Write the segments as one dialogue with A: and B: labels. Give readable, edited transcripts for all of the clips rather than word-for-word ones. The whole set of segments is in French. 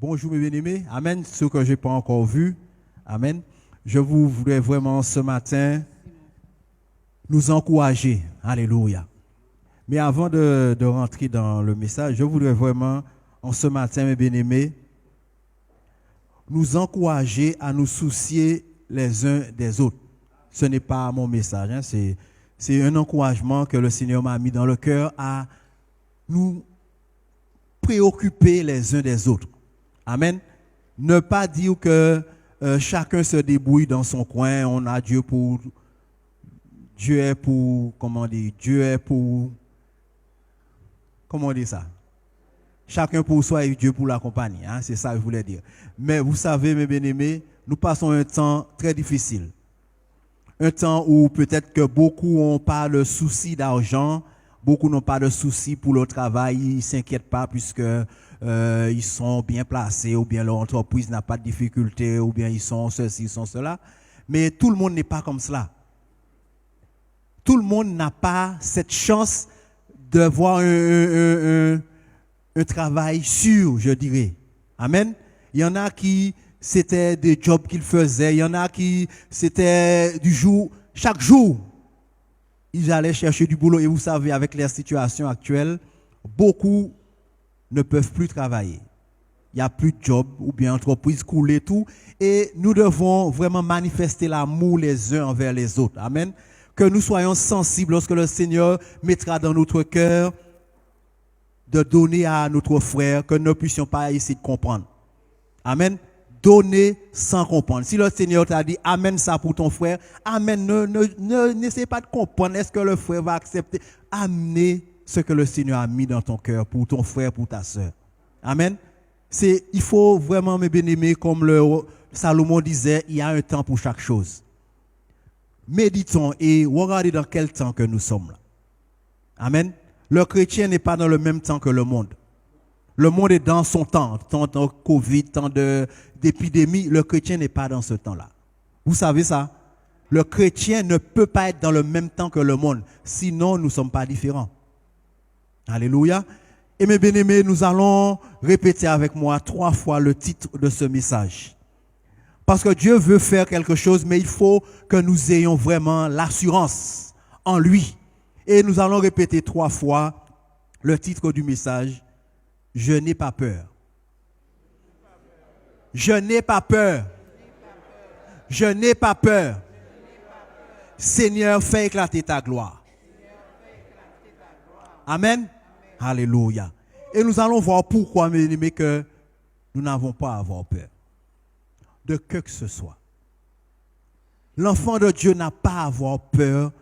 A: Bonjour mes bien-aimés. Amen. Ceux que je n'ai pas encore vus. Amen. Je voudrais vraiment ce matin nous encourager. Alléluia. Mais avant de rentrer dans le message, je voudrais vraiment, en ce matin, mes bien-aimés, nous encourager à nous soucier les uns des autres. Ce n'est pas mon message, hein, c'est un encouragement que le Seigneur m'a mis dans le cœur à nous préoccuper les uns des autres. Amen. Ne pas dire que chacun se débrouille dans son coin, on a Dieu est pour, comment on dit ça? Chacun pour soi et Dieu pour la compagnie, hein? C'est ça que je voulais dire. Mais vous savez, mes bien-aimés, nous passons un temps très difficile. Un temps où peut-être que beaucoup n'ont pas le souci d'argent, beaucoup n'ont pas de souci pour le travail, ils ne s'inquiètent pas puisque ils sont bien placés, ou bien leur entreprise n'a pas de difficulté, ou bien ils sont ceci, ils sont cela. Mais tout le monde n'est pas comme cela. Tout le monde n'a pas cette chance de voir un travail sûr, je dirais. Amen. Il y en a qui, c'était des jobs qu'ils faisaient. Il y en a qui, c'était du jour, chaque jour, ils allaient chercher du boulot. Et vous savez, avec les situations actuelles, beaucoup ne peuvent plus travailler. Il n'y a plus de job ou bien entreprise coulée, tout. Et nous devons vraiment manifester l'amour les uns envers les autres. Amen. Que nous soyons sensibles lorsque le Seigneur mettra dans notre cœur de donner à notre frère, que nous ne puissions pas essayer de comprendre. Amen. Donner sans comprendre. Si le Seigneur t'a dit amène ça pour ton frère, amène, n'essaie pas de comprendre. Est-ce que le frère va accepter? Amener ce que le Seigneur a mis dans ton cœur pour ton frère, pour ta soeur. Amen. Il faut vraiment, mes bien-aimés, comme Salomon disait, il y a un temps pour chaque chose. Méditons et regardez dans quel temps que nous sommes là. Amen. Le chrétien n'est pas dans le même temps que le monde. Le monde est dans son temps de Covid, temps d'épidémie. Le chrétien n'est pas dans ce temps-là. Vous savez ça? Le chrétien ne peut pas être dans le même temps que le monde. Sinon, nous ne sommes pas différents. Alléluia. Et mes bien-aimés, nous allons répéter avec moi 3 fois le titre de ce message. Parce que Dieu veut faire quelque chose, mais il faut que nous ayons vraiment l'assurance en lui. Et nous allons répéter 3 fois le titre du message. Je n'ai pas peur. Je n'ai pas peur. Je n'ai pas peur. Seigneur, fais éclater ta gloire. Amen. Alléluia. Et nous allons voir pourquoi, mes amis, que nous n'avons pas à avoir peur de que ce soit. L'enfant de Dieu n'a pas à avoir peur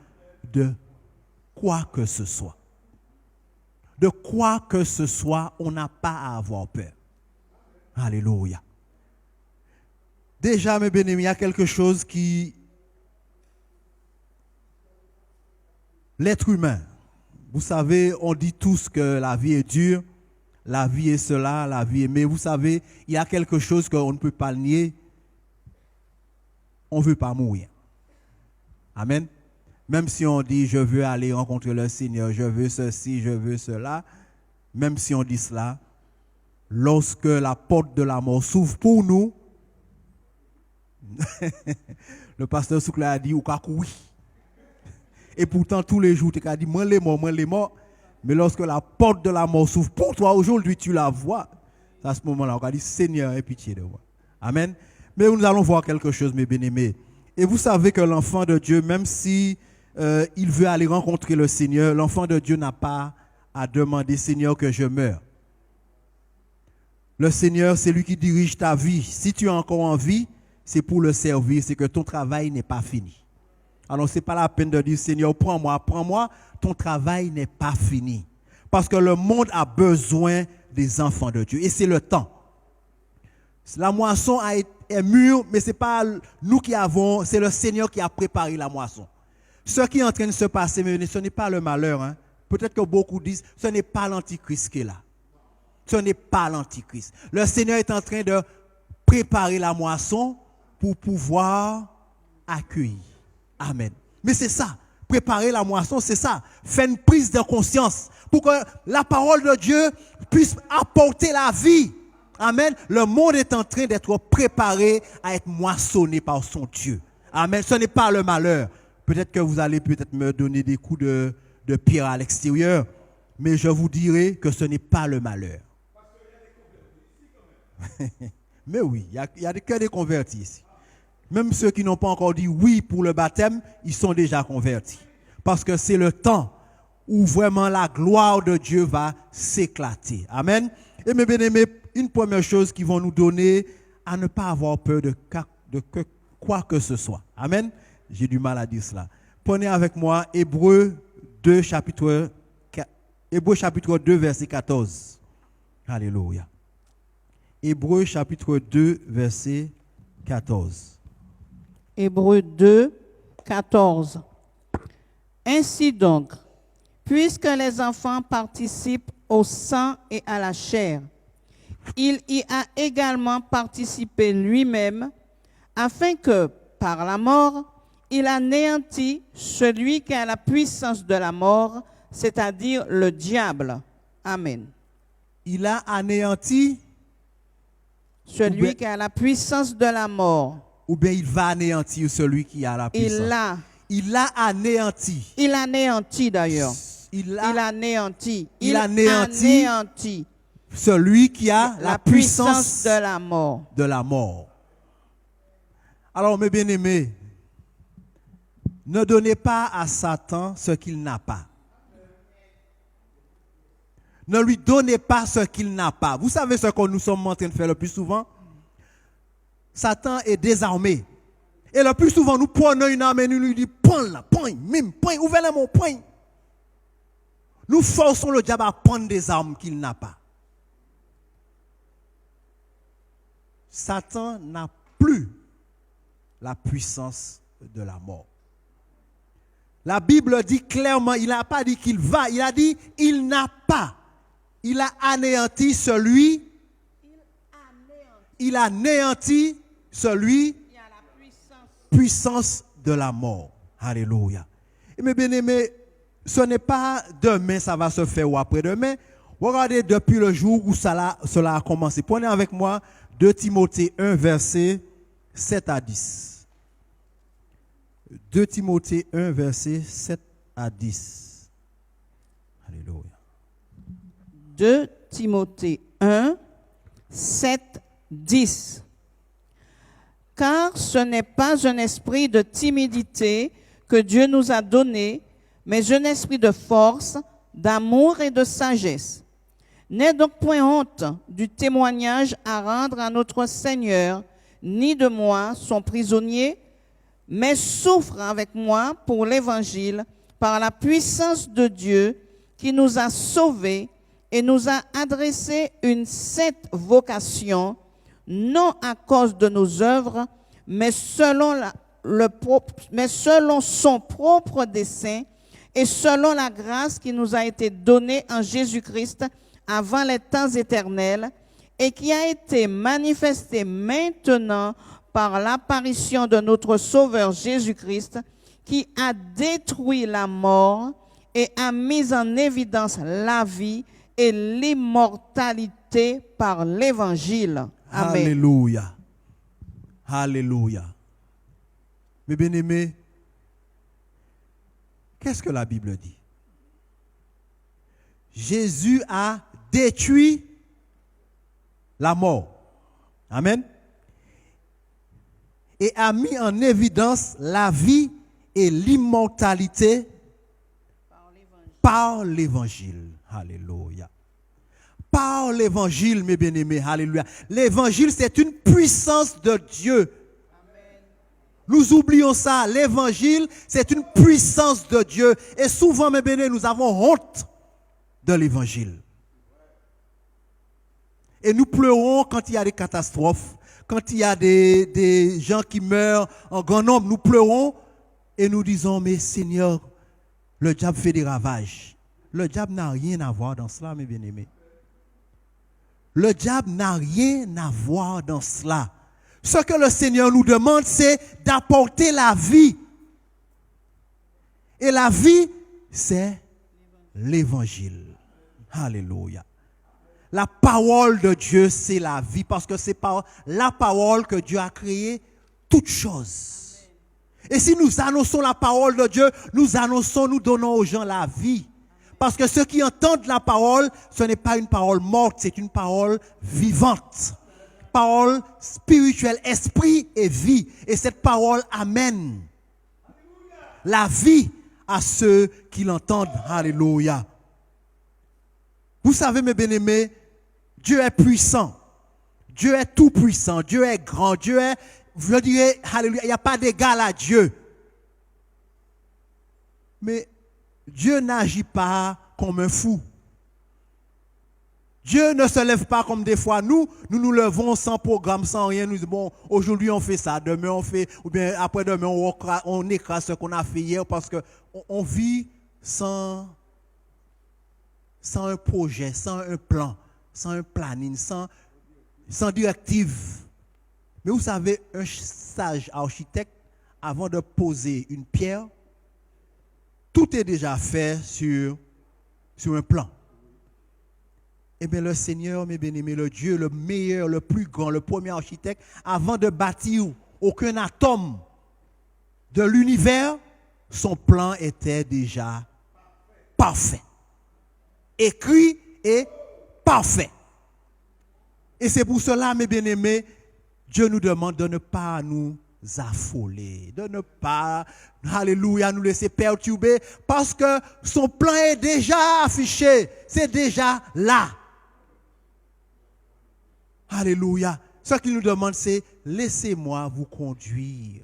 A: de quoi que ce soit. De quoi que ce soit, on n'a pas à avoir peur. Alléluia. Déjà, mes bien-aimés, il y a quelque chose qui... L'être humain, vous savez, on dit tous que la vie est dure, la vie est cela, la vie est... Mais vous savez, il y a quelque chose qu'on ne peut pas nier. On ne veut pas mourir. Amen. Même si on dit, je veux aller rencontrer le Seigneur, je veux ceci, je veux cela, même si on dit cela, lorsque la porte de la mort s'ouvre pour nous, le pasteur Soukla a dit, ou oui. Et pourtant, tous les jours, tu as dit, moi les morts. Mais lorsque la porte de la mort s'ouvre pour toi, aujourd'hui, tu la vois. À ce moment-là, on a dit, Seigneur, aie pitié de moi. Amen. Mais nous allons voir quelque chose, mes bien-aimés. Et vous savez que l'enfant de Dieu, même si il veut aller rencontrer le Seigneur, l'enfant de Dieu n'a pas à demander, Seigneur, que je meure. Le Seigneur, c'est lui qui dirige ta vie. Si tu es encore en vie, c'est pour le servir, c'est que ton travail n'est pas fini. Alors, ce n'est pas la peine de dire, Seigneur, prends-moi, ton travail n'est pas fini. Parce que le monde a besoin des enfants de Dieu. Et c'est le temps. La moisson est mûre, mais ce n'est pas nous qui avons, c'est le Seigneur qui a préparé la moisson. Ce qui est en train de se passer, ce n'est pas le malheur. Hein. Peut-être que beaucoup disent, ce n'est pas l'Antichrist qui est là. Ce n'est pas l'Antichrist. Le Seigneur est en train de préparer la moisson pour pouvoir accueillir. Amen. Mais c'est ça. Préparer la moisson, c'est ça. Faire une prise de conscience pour que la parole de Dieu puisse apporter la vie. Amen. Le monde est en train d'être préparé à être moissonné par son Dieu. Amen. Ce n'est pas le malheur. Peut-être que vous allez peut-être me donner des coups de pierre à l'extérieur, mais je vous dirai que ce n'est pas le malheur. Mais oui, il y a que des convertis ici. Même ceux qui n'ont pas encore dit oui pour le baptême, ils sont déjà convertis. Parce que c'est le temps où vraiment la gloire de Dieu va s'éclater. Amen. Et mes bien-aimés, une première chose qu'ils vont nous donner, à ne pas avoir peur de quoi que ce soit. Amen. J'ai du mal à dire cela. Prenez avec moi Hébreux 2, chapitre 2, verset 14. Alléluia. Hébreux chapitre 2, verset 14.
B: Hébreux 2, 14. Ainsi donc, puisque les enfants participent au sang et à la chair, il y a également participé lui-même, afin que, par la mort, il anéantit celui qui a la puissance de la mort, c'est-à-dire le diable. Amen.
A: Il a anéanti
B: celui qui a la puissance de la mort.
A: Ou bien il va anéantir celui qui a la puissance. Il l'a anéanti.
B: Il anéantit d'ailleurs. Il anéantit
A: celui qui a la puissance
B: de la mort.
A: Alors mes bien-aimés, ne donnez pas à Satan ce qu'il n'a pas. Ne lui donnez pas ce qu'il n'a pas. Vous savez ce que nous sommes en train de faire le plus souvent? Satan est désarmé. Et le plus souvent, nous prenons une arme et nous lui disons, point, ouvrez-le mon point. Nous forçons le diable à prendre des armes qu'il n'a pas. Satan n'a plus la puissance de la mort. La Bible dit clairement, il n'a pas dit qu'il va, il a dit il n'a pas. Il a anéanti celui. Il a anéanti celui qui a la puissance de la mort. Alléluia. Et mes bien-aimés, ce n'est pas demain, ça va se faire ou après-demain. Regardez depuis le jour où cela a commencé. Prenez avec moi 2 Timothée 1, verset 7 à 10. 2 Timothée 1, verset 7 à 10. Alléluia.
B: 2 Timothée 1, 7, 10. Car ce n'est pas un esprit de timidité que Dieu nous a donné, mais un esprit de force, d'amour et de sagesse. N'aie donc point honte du témoignage à rendre à notre Seigneur, ni de moi, son prisonnier, mais souffre avec moi pour l'Évangile, par la puissance de Dieu qui nous a sauvés et nous a adressé une sainte vocation, non à cause de nos œuvres, mais selon son propre dessein et selon la grâce qui nous a été donnée en Jésus-Christ avant les temps éternels et qui a été manifestée maintenant par l'apparition de notre Sauveur Jésus-Christ, qui a détruit la mort et a mis en évidence la vie et l'immortalité par l'Évangile. Amen.
A: Alléluia. Alléluia. Mes bien-aimés, qu'est-ce que la Bible dit? Jésus a détruit la mort. Amen. Et a mis en évidence la vie et l'immortalité par l'Évangile. Alléluia. Par l'Évangile, mes bien-aimés. Alléluia. L'Évangile, c'est une puissance de Dieu. Amen. Nous oublions ça. L'Évangile, c'est une puissance de Dieu. Et souvent, mes bien-aimés, nous avons honte de l'Évangile. Et nous pleurons quand il y a des catastrophes, quand il y a des gens qui meurent en grand nombre. Nous pleurons et nous disons, mais Seigneur, le diable fait des ravages. Le diable n'a rien à voir dans cela, mes bien-aimés. Le diable n'a rien à voir dans cela. Ce que le Seigneur nous demande, c'est d'apporter la vie. Et la vie, c'est l'Évangile. Alléluia. La parole de Dieu, c'est la vie, parce que c'est par la parole que Dieu a créé toutes choses. Et si nous annonçons la parole de Dieu, nous annonçons, nous donnons aux gens la vie. Parce que ceux qui entendent la parole, ce n'est pas une parole morte, c'est une parole vivante. Parole spirituelle, esprit et vie. Et cette parole amène la vie à ceux qui l'entendent. Alléluia. Vous savez, mes bien-aimés, Dieu est puissant. Dieu est tout puissant. Dieu est grand. Dieu est, je dirais, alléluia, il n'y a pas d'égal à Dieu. Mais Dieu n'agit pas comme un fou. Dieu ne se lève pas comme des fois nous nous levons sans programme, sans rien. Nous disons, bon, aujourd'hui on fait ça, demain on fait, ou bien après-demain on écrase ce qu'on a fait hier parce qu'on vit sans un projet, sans un plan, sans un planning, sans directive. Mais vous savez, un sage architecte, avant de poser une pierre, tout est déjà fait sur un plan. Eh bien, le Seigneur, mes bien-aimés, le Dieu, le meilleur, le plus grand, le premier architecte, avant de bâtir aucun atome de l'univers, son plan était déjà parfait. Écrit et parfait. Et c'est pour cela, mes bien-aimés, Dieu nous demande de ne pas nous affoler, de ne pas, alléluia, nous laisser perturber, parce que son plan est déjà affiché, c'est déjà là. Alléluia. Ce qu'il nous demande, c'est laissez-moi vous conduire.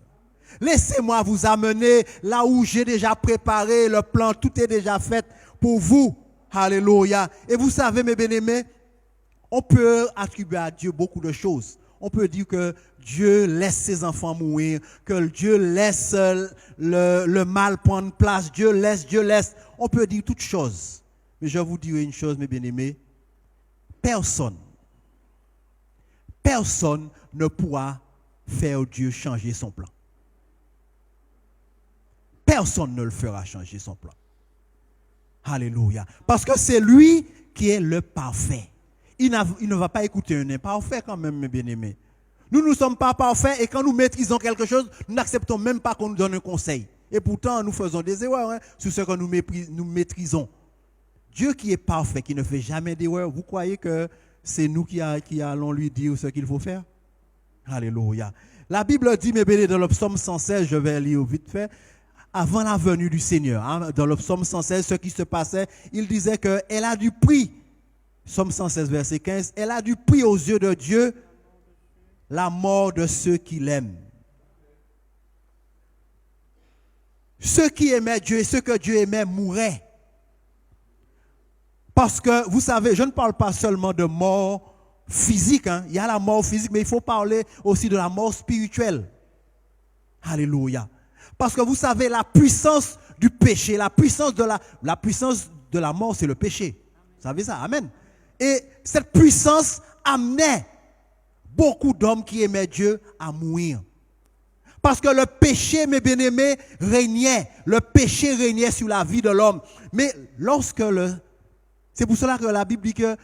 A: Laissez-moi vous amener là où j'ai déjà préparé le plan, tout est déjà fait pour vous. Alléluia. Et vous savez, mes bien-aimés, on peut attribuer à Dieu beaucoup de choses. On peut dire que Dieu laisse ses enfants mourir, que Dieu laisse le mal prendre place, Dieu laisse. On peut dire toutes choses. Mais je vous dirai une chose, mes bien-aimés, personne ne pourra faire Dieu changer son plan. Personne ne le fera changer son plan. Alléluia. Parce que c'est lui qui est le parfait. Il ne va pas écouter un imparfait quand même, mes bien-aimés. Nous ne sommes pas parfaits et quand nous maîtrisons quelque chose, nous n'acceptons même pas qu'on nous donne un conseil. Et pourtant, nous faisons des erreurs sur ce que nous maîtrisons. Dieu qui est parfait, qui ne fait jamais d'erreur, vous croyez que c'est nous qui allons lui dire ce qu'il faut faire? Alléluia. La Bible dit, mes bien-aimés, dans le psaume 116, je vais lire vite fait, avant la venue du Seigneur, dans le psaume 116, ce qui se passait, il disait qu'elle a du prix, psaume 116, verset 15, elle a du prix aux yeux de Dieu, la mort de ceux qui l'aiment. Ceux qui aimaient Dieu et ceux que Dieu aimait mouraient. Parce que, vous savez, je ne parle pas seulement de mort physique. Il y a la mort physique, mais il faut parler aussi de la mort spirituelle. Alléluia. Parce que vous savez, la puissance du péché, la puissance de la mort, c'est le péché. Vous savez ça? Amen. Et cette puissance amenait beaucoup d'hommes qui aimaient Dieu à mourir. Parce que le péché, mes bien-aimés, régnait. Le péché régnait sur la vie de l'homme. Mais c'est pour cela que la Bible dit que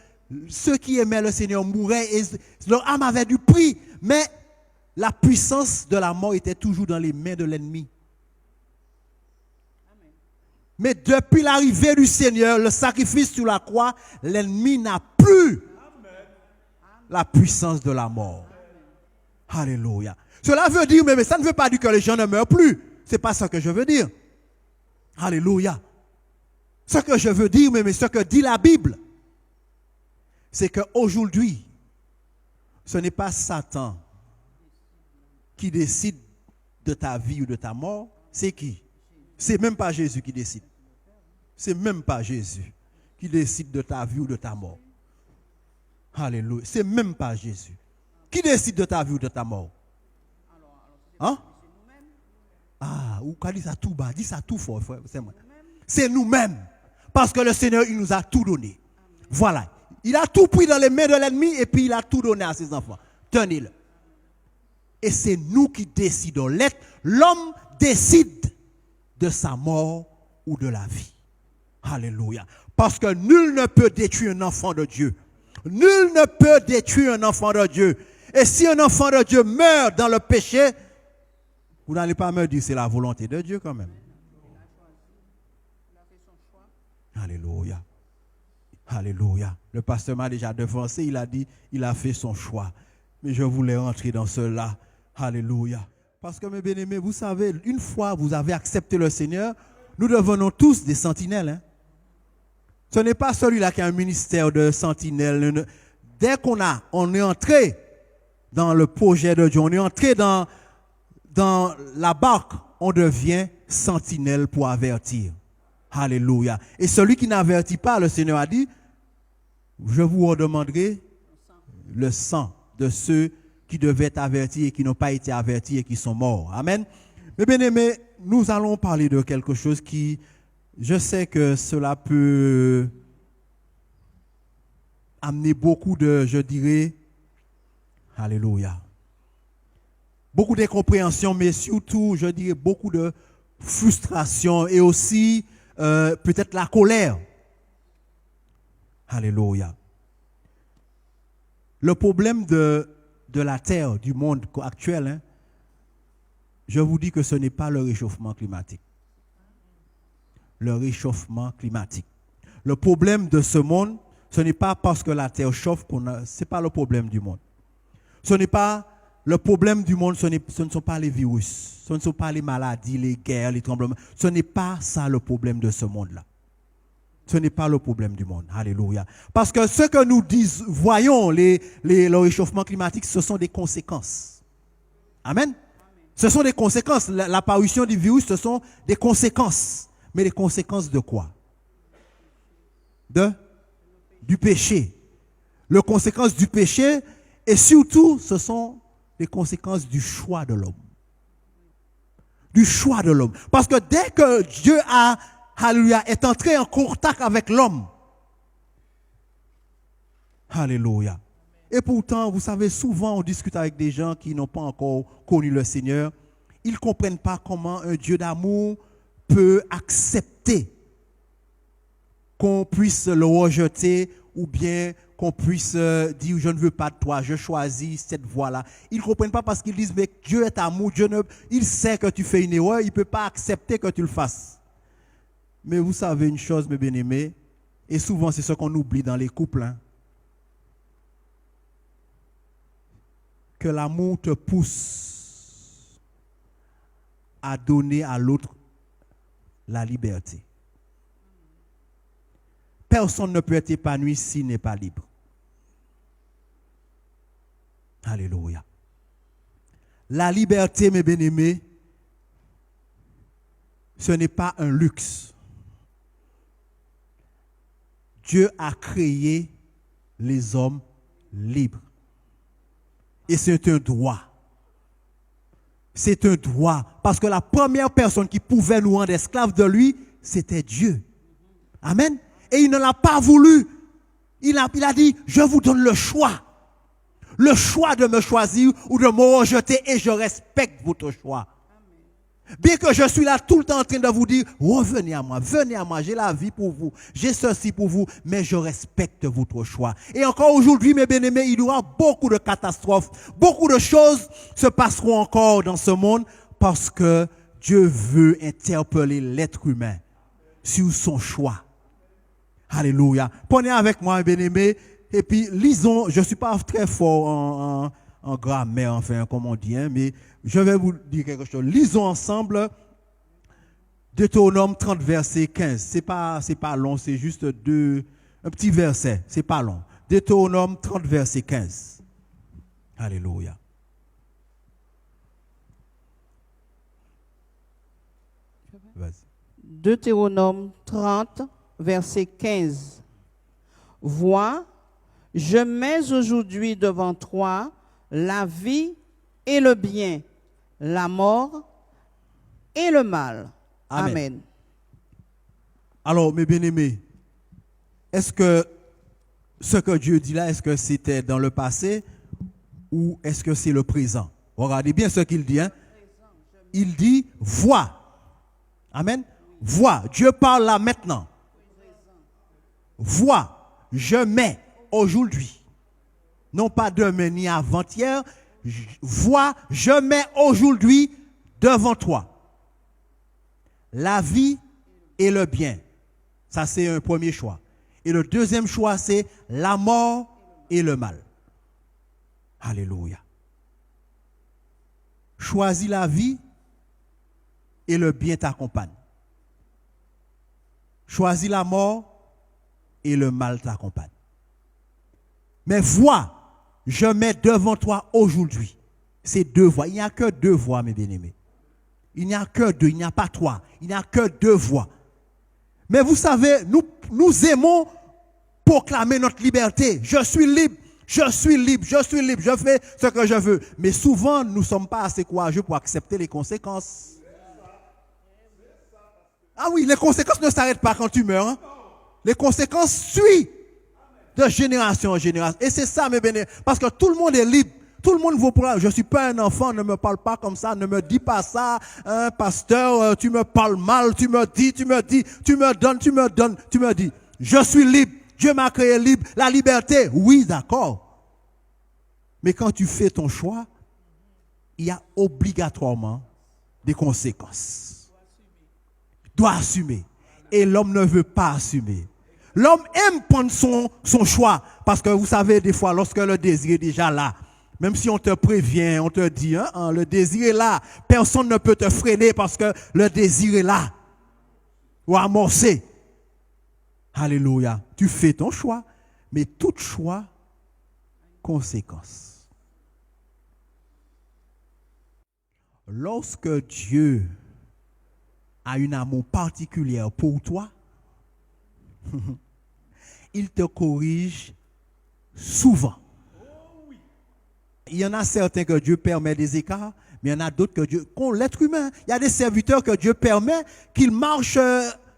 A: ceux qui aimaient le Seigneur mouraient et leur âme avait du prix. Mais la puissance de la mort était toujours dans les mains de l'ennemi. Mais depuis l'arrivée du Seigneur, le sacrifice sur la croix, l'ennemi n'a plus la puissance de la mort. Alléluia. Cela veut dire, mais ça ne veut pas dire que les gens ne meurent plus. Ce n'est pas ça que je veux dire. Alléluia. Ce que je veux dire, mais ce que dit la Bible, c'est qu'aujourd'hui, ce n'est pas Satan qui décide de ta vie ou de ta mort. C'est qui? C'est même pas Jésus qui décide. C'est même pas Jésus qui décide de ta vie ou de ta mort. Alléluia. C'est même pas Jésus. Qui décide de ta vie ou de ta mort? Hein? Ah, ou quand dit ça tout bas, dis ça tout fort, frère. C'est nous-mêmes. Parce que le Seigneur, il nous a tout donné. Voilà. Il a tout pris dans les mains de l'ennemi et puis il a tout donné à ses enfants. Tenez-le. Et c'est nous qui décidons. L'homme décide de sa mort ou de la vie. Alléluia. Parce que nul ne peut détruire un enfant de Dieu. Nul ne peut détruire un enfant de Dieu. Et si un enfant de Dieu meurt dans le péché, vous n'allez pas me dire c'est la volonté de Dieu quand même. Alléluia. Alléluia. Le pasteur m'a déjà devancé, il a dit, il a fait son choix. Mais je voulais rentrer dans cela. Alléluia. Parce que mes bien-aimés, vous savez, une fois vous avez accepté le Seigneur, nous devenons tous des sentinelles. Hein? Ce n'est pas celui-là qui a un ministère de sentinelle. Dès on est entré dans le projet de Dieu, on est entré dans la barque, on devient sentinelle pour avertir. Alléluia. Et celui qui n'avertit pas, le Seigneur a dit, je vous redemanderai le sang de ceux qui devaient être avertis et qui n'ont pas été avertis et qui sont morts. Amen. Mais bien aimés, nous allons parler de quelque chose qui, je sais que cela peut amener beaucoup de, je dirais, alléluia, beaucoup d'incompréhension, mais surtout, je dirais, beaucoup de frustration et aussi peut-être la colère. Alléluia. Le problème de la terre, du monde actuel, hein, je vous dis que ce n'est pas le réchauffement climatique. Le réchauffement climatique. Le problème de ce monde, ce n'est pas parce que la terre chauffe ce n'est pas le problème du monde. Ce n'est pas le problème du monde, ce ne sont pas les virus, ce ne sont pas les maladies, les guerres, les tremblements. Ce n'est pas ça le problème de ce monde-là. Ce n'est pas le problème du monde. Alléluia. Parce que ce que nous voyons, le réchauffement climatique, ce sont des conséquences. Amen. Ce sont des conséquences. L'apparition du virus, ce sont des conséquences. Mais les conséquences de quoi? Du péché. Les conséquences du péché, et surtout, ce sont les conséquences du choix de l'homme. Du choix de l'homme. Parce que dès que Dieu Alléluia, est entré en contact avec l'homme. Alléluia. Et pourtant, vous savez, souvent on discute avec des gens qui n'ont pas encore connu le Seigneur. Ils ne comprennent pas comment un Dieu d'amour peut accepter qu'on puisse le rejeter ou bien qu'on puisse dire je ne veux pas de toi, je choisis cette voie-là. Ils ne comprennent pas parce qu'ils disent mais Dieu est amour, il sait que tu fais une erreur, il ne peut pas accepter que tu le fasses. Mais vous savez une chose, mes bien-aimés, et souvent c'est ce qu'on oublie dans les couples, hein, que l'amour te pousse à donner à l'autre la liberté. Personne ne peut être épanoui s'il n'est pas libre. Alléluia. La liberté, mes bien-aimés, ce n'est pas un luxe. Dieu a créé les hommes libres. Et c'est un droit. C'est un droit. Parce que la première personne qui pouvait nous rendre esclaves de lui, c'était Dieu. Amen. Et il ne l'a pas voulu. Il a dit, je vous donne le choix. Le choix de me choisir ou de me rejeter et je respecte votre choix. Bien que je suis là tout le temps en train de vous dire, revenez à moi, venez à moi, j'ai la vie pour vous, j'ai ceci pour vous, mais je respecte votre choix. Et encore aujourd'hui, mes bien-aimés, il y aura beaucoup de catastrophes, beaucoup de choses se passeront encore dans ce monde parce que Dieu veut interpeller l'être humain sur son choix. Alléluia. Prenez avec moi, mes bien-aimés, et puis lisons, je ne suis pas très fort en grammaire, enfin, comme on dit, hein, mais je vais vous dire quelque chose. Lisons ensemble Deutéronome 30, verset 15. C'est pas long, c'est juste un petit verset. C'est pas long. Deutéronome 30, verset 15. Alléluia. Vas-y.
B: Deutéronome 30, verset 15. Vois, je mets aujourd'hui devant toi la vie et le bien, la mort et le mal. Amen. Amen.
A: Alors, mes bien-aimés, est-ce que ce que Dieu dit là, est-ce que c'était dans le passé ou est-ce que c'est le présent? Regardez bien ce qu'il dit. Hein? Il dit, vois. Amen. Vois. Dieu parle là maintenant. Vois. Je mets. aujourd'hui. Non pas demain ni avant-hier. Vois, je mets aujourd'hui devant toi la vie et le bien. Ça, c'est un premier choix. Et le deuxième choix, c'est la mort et le mal. Alléluia. Choisis la vie et le bien t'accompagne. Choisis la mort et le mal t'accompagne. Mais vois, je mets devant toi aujourd'hui ces deux voies. Il n'y a que deux voies, mes bien-aimés. Il n'y a que deux, il n'y a pas trois. Il n'y a que deux voies. Mais vous savez, nous aimons proclamer notre liberté. Je suis libre, je suis libre, je suis libre, je fais ce que je veux. Mais souvent, nous ne sommes pas assez courageux pour accepter les conséquences. Ah oui, les conséquences ne s'arrêtent pas quand tu meurs. Hein. Les conséquences suivent de génération en génération. Et c'est ça, mes bénéfices. Parce que tout le monde est libre. Tout le monde vaut pour là. Je ne suis pas un enfant, ne me parle pas comme ça, ne me dis pas ça. Hein, pasteur, tu me parles mal, tu me dis, tu me dis. Je suis libre. Dieu m'a créé libre. La liberté, oui, d'accord. Mais quand tu fais ton choix, il y a obligatoirement des conséquences. Tu dois assumer. Et l'homme ne veut pas assumer. L'homme aime prendre son choix. Parce que vous savez, des fois, lorsque le désir est déjà là, même si on te prévient, on te dit, hein, le désir est là, personne ne peut te freiner parce que le désir est là. Ou amorcé. Alléluia. Tu fais ton choix, mais tout choix, conséquence. Lorsque Dieu a un amour particulier pour toi, il te corrige souvent. Il y en a certains que Dieu permet des écarts, mais il y en a d'autres que Dieu, l'être humain, il y a des serviteurs que Dieu permet qu'ils marchent,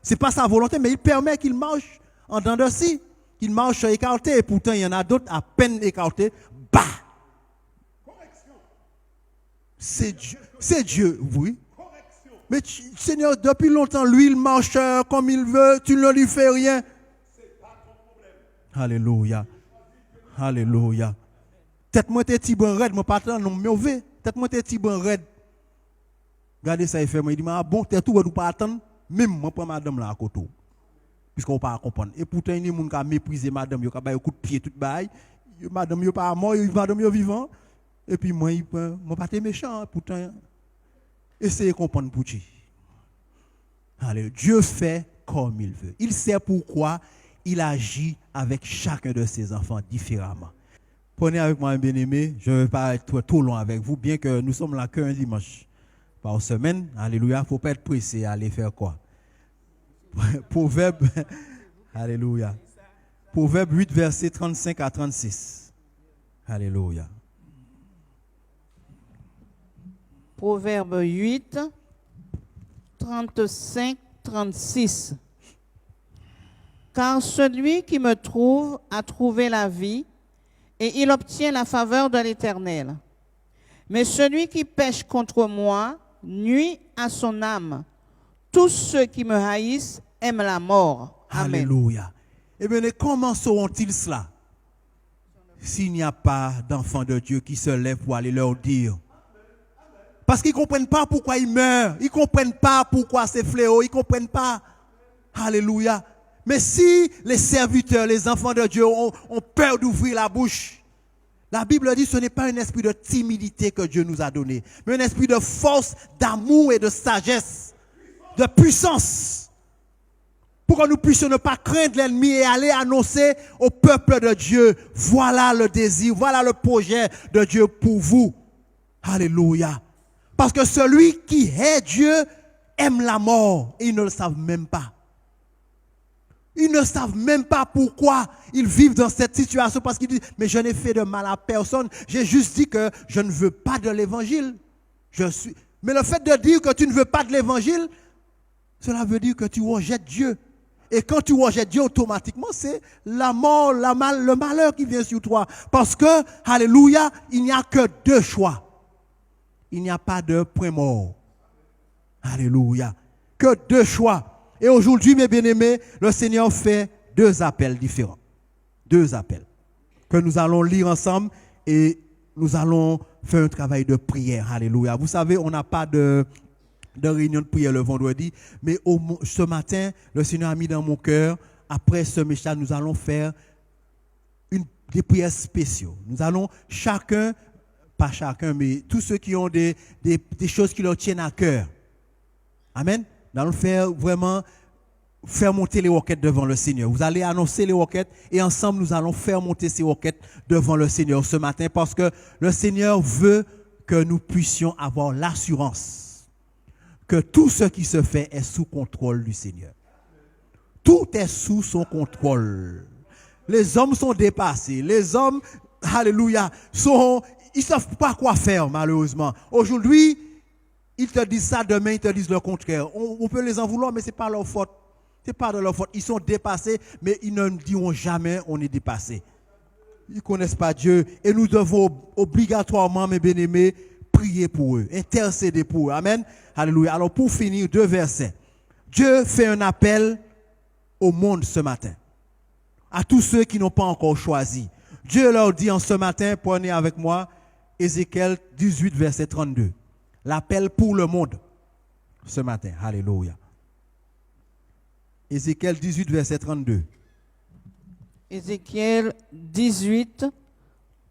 A: c'est pas sa volonté, mais il permet qu'ils marchent en dents de scie, qu'ils marchent écartés, et pourtant il y en a d'autres à peine écartés, bah! C'est Dieu, oui. Mais Seigneur, depuis longtemps, lui, il marche comme il veut, tu ne lui fais rien. Alléluia. Alléluia. Tête moi t'es petit bon raide, moi pas tant non mauvais. Tête moi t'es petit bon raide. Regardez ça il fait moi il dit ah bon t'es tout ou pas attendre même moi prends madame là à côté. Puisqu'on pas comprendre. Et pourtant il y a des gens qui mépriser madame, yo ka ba coup de pied tout bail. Madame yo pas mort, madame yo vivant. Et puis moi pas t'es méchant pourtant. Essayez de comprendre pour Dieu. Allez, Dieu fait comme il veut. Il sait pourquoi il agit avec chacun de ses enfants différemment. Prenez avec moi un bien-aimé, je ne vais pas être trop long avec vous, bien que nous sommes là qu'un dimanche par semaine. Alléluia, il ne faut pas être pressé à aller faire quoi. Proverbe, alléluia. Proverbe 8, versets 35 à 36. Alléluia.
B: Proverbe 8, 35, 36. Car celui qui me trouve a trouvé la vie, et il obtient la faveur de l'Éternel. Mais celui qui pêche contre moi nuit à son âme. Tous ceux qui me haïssent aiment la mort. Amen.
A: Alléluia. Eh bien, comment sauront-ils cela s'il n'y a pas d'enfants de Dieu qui se lèvent pour aller leur dire? Parce qu'ils ne comprennent pas pourquoi ils meurent. Ils ne comprennent pas pourquoi c'est fléau. Ils ne comprennent pas. Alléluia. Mais si les serviteurs, les enfants de Dieu ont peur d'ouvrir la bouche, la Bible dit que ce n'est pas un esprit de timidité que Dieu nous a donné, mais un esprit de force, d'amour et de sagesse, de puissance, pour que nous puissions ne pas craindre l'ennemi et aller annoncer au peuple de Dieu, voilà le désir, voilà le projet de Dieu pour vous. Alléluia. Parce que celui qui hait Dieu aime la mort et ils ne le savent même pas. Ils ne savent même pas pourquoi ils vivent dans cette situation parce qu'ils disent, mais je n'ai fait de mal à personne. J'ai juste dit que je ne veux pas de l'évangile. Mais le fait de dire que tu ne veux pas de l'évangile, cela veut dire que tu rejettes Dieu. Et quand tu rejettes Dieu, automatiquement, c'est la mort, le malheur qui vient sur toi. Parce que, alléluia, il n'y a que deux choix. Il n'y a pas de point mort. Alléluia. Que deux choix. Et aujourd'hui, mes bien-aimés, le Seigneur fait deux appels différents. Deux appels. que nous allons lire ensemble et nous allons faire un travail de prière. Alléluia. Vous savez, on n'a pas de réunion de prière le vendredi, mais ce matin, le Seigneur a mis dans mon cœur, après ce message, nous allons faire des prières spéciaux. Nous allons chacun, pas chacun, mais tous ceux qui ont des choses qui leur tiennent à cœur. Amen. Nous allons faire monter les requêtes devant le Seigneur. Vous allez annoncer les requêtes et ensemble nous allons faire monter ces requêtes devant le Seigneur ce matin parce que le Seigneur veut que nous puissions avoir l'assurance que tout ce qui se fait est sous contrôle du Seigneur. Tout est sous son contrôle. Les hommes sont dépassés. Les hommes, alléluia, ils ne savent pas quoi faire malheureusement. Aujourd'hui, ils te disent ça, demain ils te disent le contraire. On peut les en vouloir, mais ce n'est pas leur faute. Ce n'est pas de leur faute. Ils sont dépassés, mais ils ne diront jamais on est dépassé. Ils ne connaissent pas Dieu. Et nous devons obligatoirement, mes bien-aimés, prier pour eux, intercéder pour eux. Amen. Alléluia. Alors pour finir, 2 versets. Dieu fait un appel au monde ce matin. À tous ceux qui n'ont pas encore choisi. Dieu leur dit en ce matin, prenez avec moi, Ézéchiel 18, verset 32. L'appel pour le monde ce matin. Alléluia. Ézéchiel 18, verset 32.
B: Ézéchiel 18,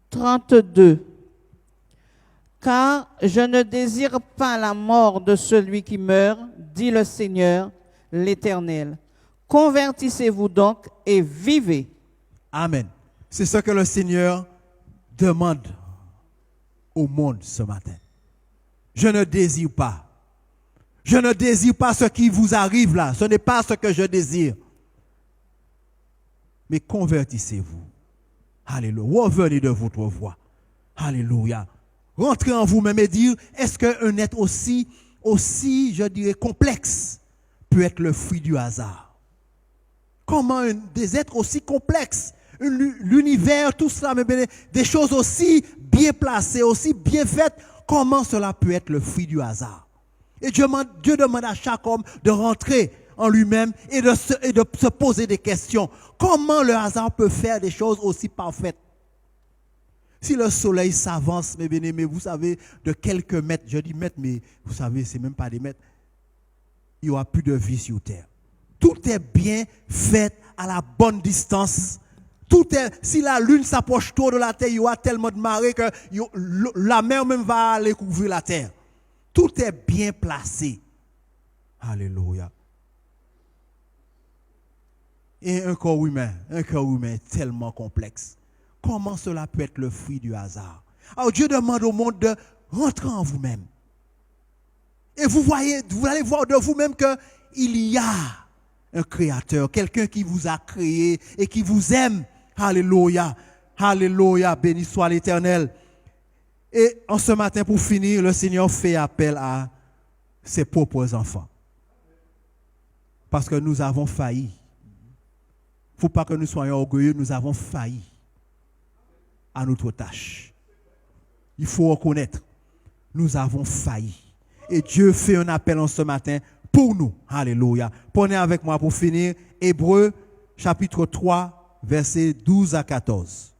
B: 32. Car je ne désire pas la mort de celui qui meurt, dit le Seigneur, l'Éternel. Convertissez-vous donc et vivez.
A: Amen. C'est ce que le Seigneur demande au monde ce matin. Je ne désire pas. Je ne désire pas ce qui vous arrive là. Ce n'est pas ce que je désire. Mais convertissez-vous. Alléluia. Revenez de votre voie. Alléluia. Rentrez en vous-même et dire, est-ce qu'un être aussi, je dirais, complexe peut être le fruit du hasard? Comment des êtres aussi complexes, l'univers, tout cela, des choses aussi bien placées, aussi bien faites, comment cela peut être le fruit du hasard? Et Dieu demande à chaque homme de rentrer en lui-même et de se poser des questions. Comment le hasard peut faire des choses aussi parfaites? Si le soleil s'avance, mes bien-aimés, vous savez, de quelques mètres, je dis mètres, mais vous savez, ce n'est même pas des mètres, il n'y aura plus de vie sur terre. Tout est bien fait à la bonne distance. Si la lune s'approche trop de la terre, il y aura tellement de marée que la mer même va aller couvrir la terre. Tout est bien placé. Alléluia. Et un corps humain est tellement complexe. Comment cela peut être le fruit du hasard? Alors Dieu demande au monde de rentrer en vous-même. Et vous allez voir de vous-même qu'il y a un créateur, quelqu'un qui vous a créé et qui vous aime. Alléluia. Alléluia. Béni soit l'Éternel. Et en ce matin, pour finir, le Seigneur fait appel à ses propres enfants. Parce que nous avons failli. Il ne faut pas que nous soyons orgueilleux, nous avons failli à notre tâche. Il faut reconnaître, nous avons failli. Et Dieu fait un appel en ce matin pour nous. Alléluia. Prenez avec moi pour finir Hébreux chapitre 3, versets 12 à 14.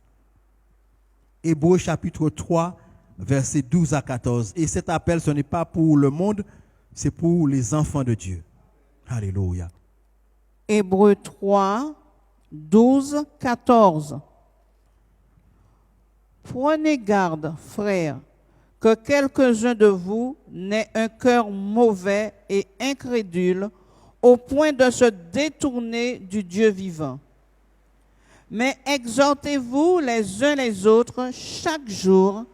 A: Hébreux chapitre 3, versets 12 à 14. Et cet appel, ce n'est pas pour le monde, c'est pour les enfants de Dieu. Alléluia.
B: Hébreux 3, 12, 14. Prenez garde, frères, que quelques-uns de vous n'aient un cœur mauvais et incrédule au point de se détourner du Dieu vivant. Mais exhortez-vous les uns les autres chaque jour,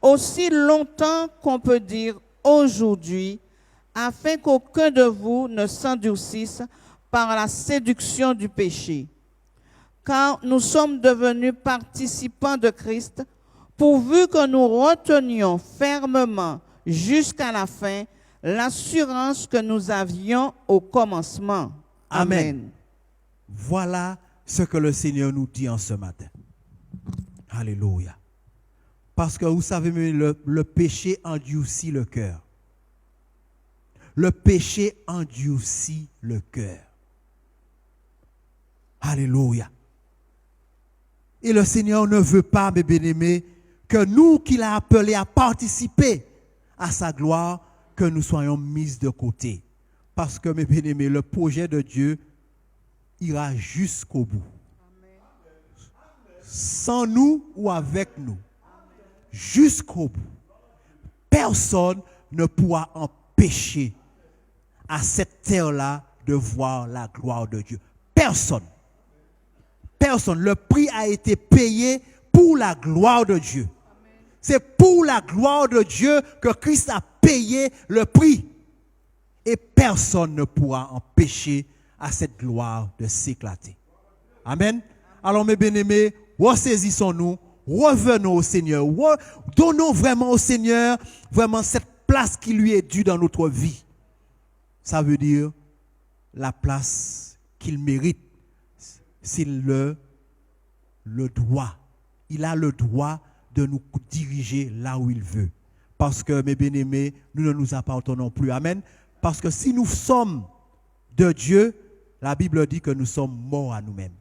B: aussi longtemps qu'on peut dire aujourd'hui, afin qu'aucun de vous ne s'endurcisse par la séduction du péché. Car nous sommes devenus participants de Christ, pourvu que nous retenions fermement jusqu'à la fin l'assurance que nous avions au commencement. Amen.
A: Voilà ce que le Seigneur nous dit en ce matin. Alléluia. Parce que vous savez, le péché endurcit le cœur. Le péché endurcit le cœur. Alléluia. Et le Seigneur ne veut pas, mes bien-aimés, que nous qu'il a appelés à participer à sa gloire, que nous soyons mis de côté. Parce que, mes bien-aimés, le projet de Dieu ira jusqu'au bout. Sans nous ou avec nous. Jusqu'au bout. Personne ne pourra empêcher à cette terre-là de voir la gloire de Dieu. Personne. Personne. Le prix a été payé pour la gloire de Dieu. C'est pour la gloire de Dieu que Christ a payé le prix. Et personne ne pourra empêcher à cette gloire de s'éclater. Amen. Alors mes bien-aimés, ressaisissons-nous, revenons au Seigneur, donnons vraiment au Seigneur vraiment cette place qui lui est due dans notre vie. Ça veut dire la place qu'il mérite. S'il le droit. Il a le droit de nous diriger là où il veut. Parce que, mes bien-aimés, nous ne nous appartenons plus. Amen. Parce que si nous sommes de Dieu, la Bible dit que nous sommes morts à nous-mêmes.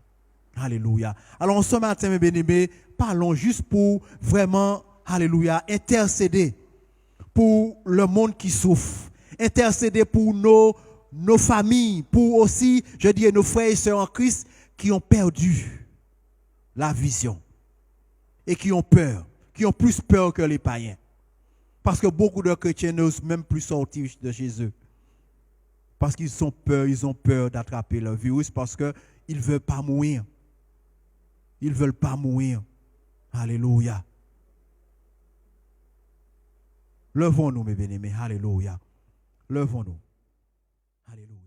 A: Alléluia. Alors, ce matin, mes bien-aimés, parlons juste pour vraiment, alléluia, intercéder pour le monde qui souffre. Intercéder pour nos familles, pour aussi, je dis, nos frères et sœurs en Christ qui ont perdu la vision et qui ont peur, qui ont plus peur que les païens. Parce que beaucoup de chrétiens n'osent même plus sortir de chez eux. Parce qu'ils ont peur d'attraper le virus parce qu'ils ne veulent pas mourir. Ils ne veulent pas mourir. Alléluia. Levons-nous, mes bien-aimés. Alléluia. Levons-nous. Alléluia.